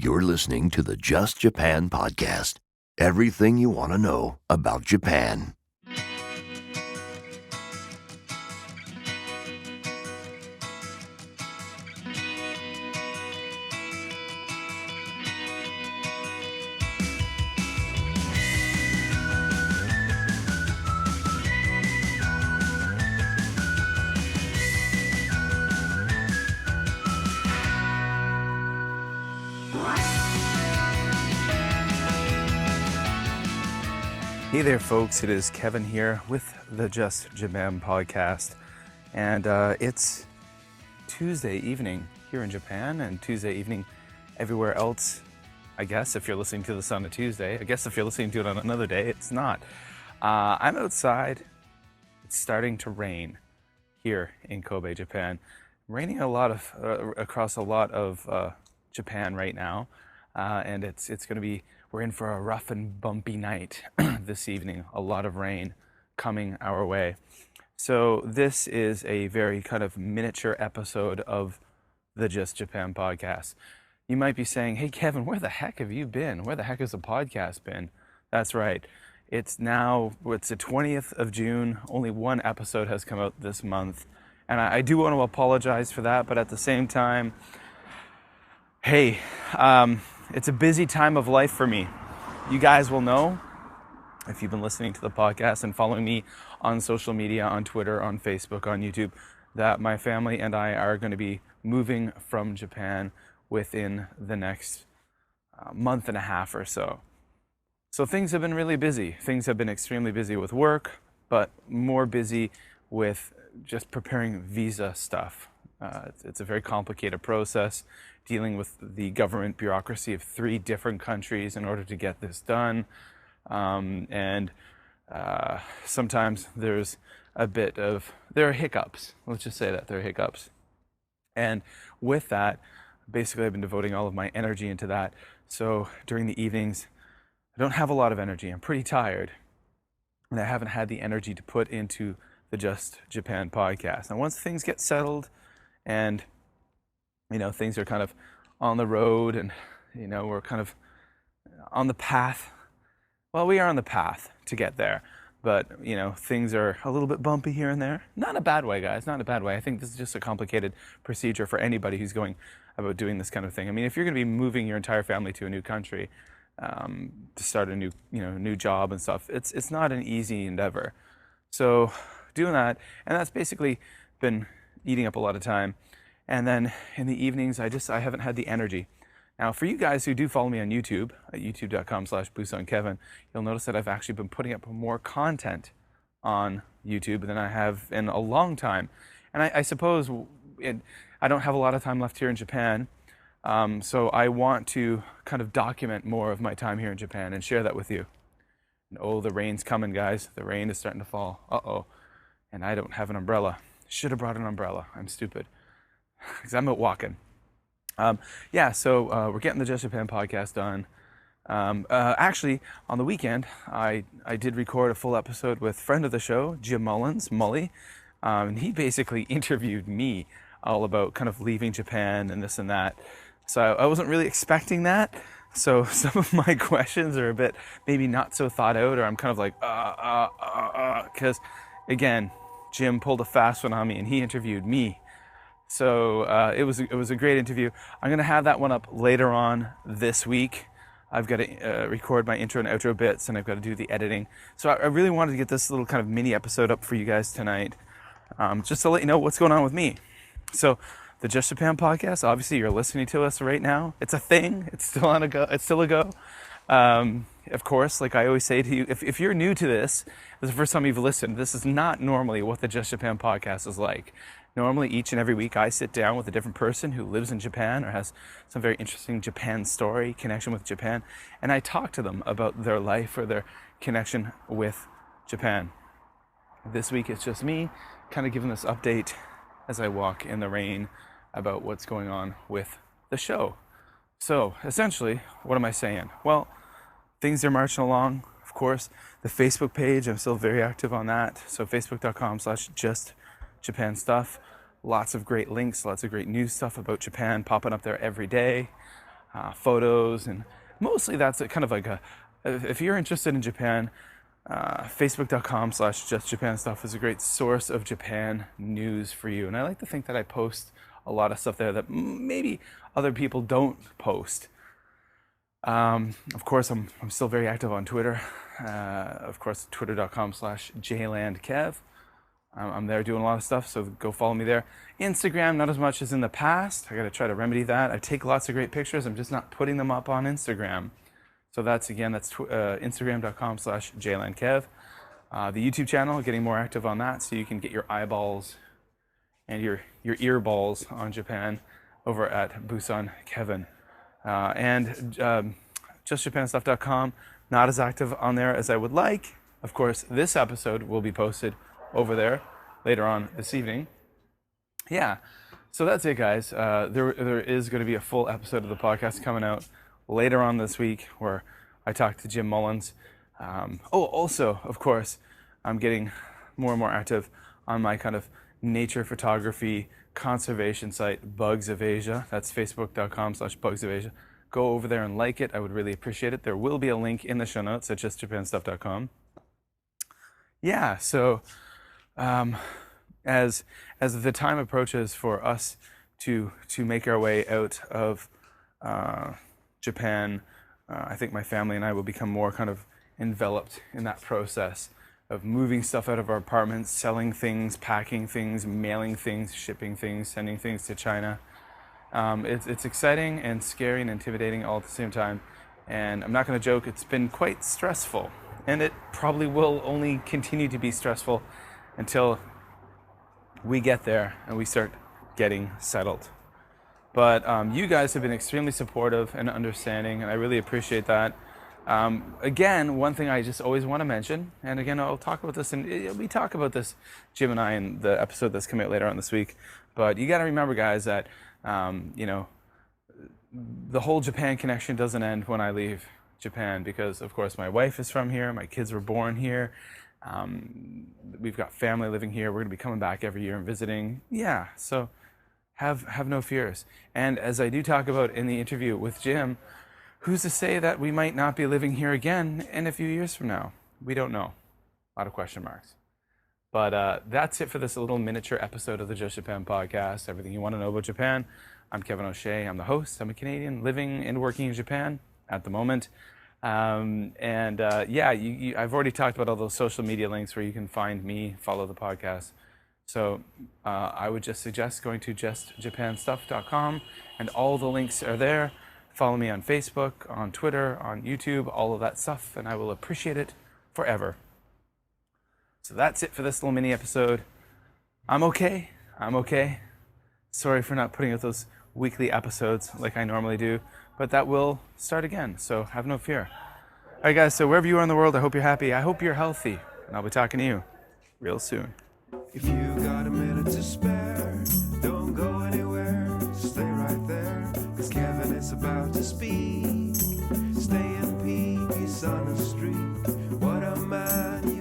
You're listening to the Just Japan podcast. Everything you want to know about Japan. Hey there, folks. It is Kevin here with the Just Japan podcast. And it's Tuesday evening here in Japan and Tuesday evening everywhere else, I guess, if you're listening to this on a Tuesday. I guess if you're listening to it on another day, it's not. I'm outside. It's starting to rain here in Kobe, Japan. Raining across a lot of Japan right now. And it's going to be, we're in for a rough and bumpy night this evening. A lot of rain coming our way. So this is a very kind of miniature episode of the Just Japan podcast. You might be saying, hey, Kevin, where the heck have you been? Where the heck has the podcast been? That's right. It's the 20th of June. Only one episode has come out this month. And I do want to apologize for that, but at the same time, hey, it's a busy time of life for me. You guys will know, if you've been listening to the podcast and following me on social media, on Twitter, on Facebook, on YouTube, that my family and I are going to be moving from Japan within the next month and a half or so. So things have been really busy. Things have been extremely busy with work, but more busy with just preparing visa stuff. It's a very complicated process, dealing with the government bureaucracy of 3 different countries in order to get this done. And sometimes there are hiccups. Let's just say that there are hiccups. And with that, basically I've been devoting all of my energy into that. So during the evenings, I don't have a lot of energy. I'm pretty tired. And I haven't had the energy to put into the Just Japan podcast. Now, once things get settled and things are kind of on the road and, we're kind of on the path. Well, we are on the path to get there, but, things are a little bit bumpy here and there. Not in a bad way, guys, not in a bad way. I think this is just a complicated procedure for anybody who's going about doing this kind of thing. I mean, if you're going to be moving your entire family to a new country, to start a new job and stuff, it's not an easy endeavor. So doing that, and that's basically been eating up a lot of time. And then in the evenings, I haven't had the energy. Now, for you guys who do follow me on YouTube, at youtube.com/BusanKevin, you'll notice that I've actually been putting up more content on YouTube than I have in a long time. And I suppose I don't have a lot of time left here in Japan, so I want to kind of document more of my time here in Japan and share that with you. And oh, the rain's coming, guys. The rain is starting to fall. Uh-oh. And I don't have an umbrella. Should have brought an umbrella. I'm stupid. Because I'm out walking. So we're getting the Just Japan podcast done. Actually, on the weekend, I did record a full episode with friend of the show, Jim Mullins, Mully. And he basically interviewed me all about kind of leaving Japan and this and that. So I wasn't really expecting that. So some of my questions are a bit maybe not so thought out, or I'm kind of like, because again, Jim pulled a fast one on me and he interviewed me. So it was a great interview. I'm going to have that one up later on this week. I've got to record my intro and outro bits, and I've got to do the editing. So I really wanted to get this little kind of mini episode up for you guys tonight, just to let you know what's going on with me. So the Just Japan podcast, obviously you're listening to us right now. It's a thing. It's still on a go. It's still a go. Of course, like I always say to you, if you're new to this is the first time you've listened, this is not normally what the Just Japan podcast is like. Normally, each and every week, I sit down with a different person who lives in Japan or has some very interesting Japan story, connection with Japan, and I talk to them about their life or their connection with Japan. This week, it's just me kind of giving this update as I walk in the rain about what's going on with the show. So, essentially, what am I saying? Well, things are marching along. Of course, the Facebook page, I'm still very active on that. So, facebook.com/JustJapanStuff. Lots of great links, lots of great news stuff about Japan popping up there every day. photos, and mostly that's kind of like if you're interested in Japan, facebook.com/justjapanstuff is a great source of Japan news for you. And I like to think that I post a lot of stuff there that maybe other people don't post. Of course, I'm still very active on Twitter. Of course, twitter.com/jlandkev. I'm there doing a lot of stuff, so go follow me there. Instagram, not as much as in the past. I got to try to remedy that. I take lots of great pictures. I'm just not putting them up on Instagram. So that's Instagram.com/jlandkev. The YouTube channel, getting more active on that, so you can get your eyeballs and your ear balls on Japan over at Busan Kevin. And justjapanstuff.com, not as active on there as I would like. Of course, this episode will be posted over there later on this evening. Yeah, so that's it, guys. There is going to be a full episode of the podcast coming out later on this week where I talked to Jim Mullins. Also, of course, I'm getting more and more active on my kind of nature photography conservation site, Bugs of Asia. That's facebook.com/Bugs of Asia. Go over there and like it. I would really appreciate it. There will be a link in the show notes at justjapanstuff.com. Yeah, so as the time approaches for us to make our way out of Japan, I think my family and I will become more kind of enveloped in that process of moving stuff out of our apartments, selling things, packing things, mailing things, shipping things, sending things to China. It's exciting and scary and intimidating all at the same time. And I'm not going to joke, it's been quite stressful. And it probably will only continue to be stressful until we get there and we start getting settled. But you guys have been extremely supportive and understanding, and I really appreciate that. Again, one thing I just always want to mention, and again, I'll talk about this, and we talk about this, Jim and I, in the episode that's coming out later on this week. But you got to remember, guys, that the whole Japan connection doesn't end when I leave Japan, because, of course, my wife is from here, my kids were born here, we've got family living here. We're going to be coming back every year and visiting. Yeah, so have no fears. And as I do talk about in the interview with Jim, who's to say that we might not be living here again in a few years from now? We don't know. A lot of question marks. But that's it for this little miniature episode of the Just Japan podcast. Everything you want to know about Japan. I'm Kevin O'Shea. I'm the host. I'm a Canadian living and working in Japan at the moment. I've already talked about all those social media links where you can find me, follow the podcast. So I would just suggest going to justjapanstuff.com, and all the links are there. Follow me on Facebook, on Twitter, on YouTube, all of that stuff, and I will appreciate it forever. So that's it for this little mini episode. I'm okay. Sorry for not putting out those weekly episodes like I normally do, but that will start again, so have no fear. All right, guys, so wherever you are in the world, I hope you're happy. I hope you're healthy, and I'll be talking to you real soon. If you got a minute to spare, don't go anywhere, stay right there, 'cause Kevin is about to speak. Stay in peace on the street, what a man.